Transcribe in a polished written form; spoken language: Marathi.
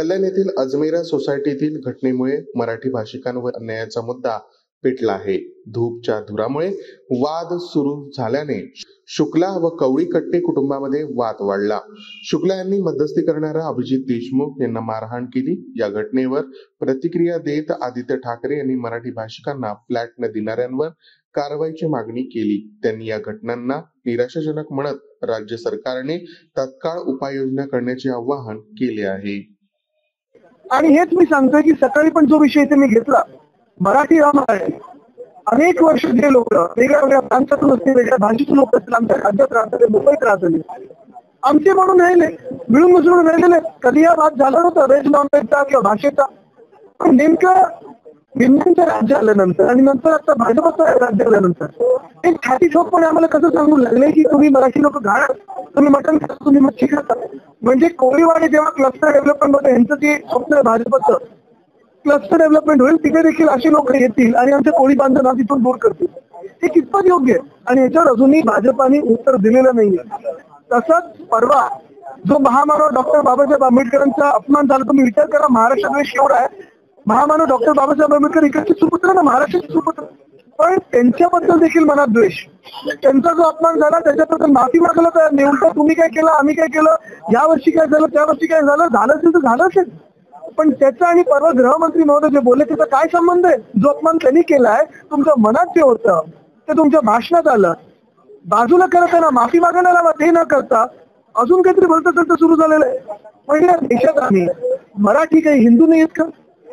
कल्याण येथील अजमेरा सोसायटीतील घटनेमुळे मराठी भाषिकांवर अन्यायाचा मुद्दा पेटला आहे. धूपच्या धुरामुळे वाद सुरू झाल्याने शुक्ला व कवळी कट्टे कुटुंबामध्ये वाद वाढला. शुक्ला यांनी मध्यस्थी करणारा अभिजित देशमुख यांना मारहाण केली. या घटनेवर प्रतिक्रिया देत आदित्य ठाकरे यांनी मराठी भाषिकांना फ्लॅट न देणाऱ्यांवर कारवाईची मागणी केली. त्यांनी या घटनांना निराशाजनक म्हणत राज्य सरकारने तत्काळ उपाययोजना करण्याचे आवाहन केले आहे. आणि हेच मी सांगतोय की सकाळी पण जो विषय इथे मी घेतला, मराठी रामायण, अनेक वर्ष जे लोक वेगळ्या प्रांतातून असतील, वेगळ्या भाषेतून लोक असतील, आमच्या राज्यात राहतात, मुंबईत राहतात, आमचे म्हणून राहिले, मिळून मिसळून राहिलेले. कधी हा वाद झाला नव्हता व्हेज नॉन व्हेजचा किंवा भाषेचा. पण नेमकं हिंदूंचं राज्य आल्यानंतर आणि नंतर आता भाजपचं राज्य आल्यानंतर एक छाती ठोकपणे आम्हाला कसं सांगू लागले की तुम्ही मराठी लोक घाण, तुम्ही मटण खाता, तुम्ही मच्छी खाता. म्हणजे कोळीवाडी जेव्हा क्लस्टर डेव्हलपमेंट होतं, यांचं जे स्वप्न आहे भाजपचं, क्लस्टर डेव्हलपमेंट होईल, तिथे देखील असे लोक येतील आणि आमच्या कोळी बांधवांना तिथून दूर करतील. हे कितपत योग्य आहे? आणि याच्यावर अजूनही भाजपाने उत्तर दिलेलं नाहीये. तसंच परवा जो महामानव डॉक्टर बाबासाहेब आंबेडकरांचा अपमान झाला, तुम्ही विचार करा, महाराष्ट्रात एवढा आहे, महामानव डॉक्टर बाबासाहेब आंबेडकर इकडचे सुपुत्र ना, महाराष्ट्राचे सुपुत्र, पण त्यांच्याबद्दल देखील मनात द्वेष. त्यांचा जो अपमान झाला त्याच्याबद्दल माफी मागायला तयार नाही. उलट तुम्ही काय केलं, आम्ही काय केलं, या वर्षी काय झालं, त्या वर्षी काय झालं, झालं असेल तर झालं असेल. पण त्याचा आणि परवा गृहमंत्री महोदय जे बोलले त्याचा काय संबंध आहे? जो अपमान त्यांनी केलाय, तुमच्या मनात जे होतं ते तुमच्या भाषणात आलं, बाजूला करत आहे ना, माफी मागायला लावा, ते न करता अजून काहीतरी बोलता बोलता सुरू झालेलं आहे. म्हणजे देशात आम्ही मराठी काही हिंदू नाही आहेत का?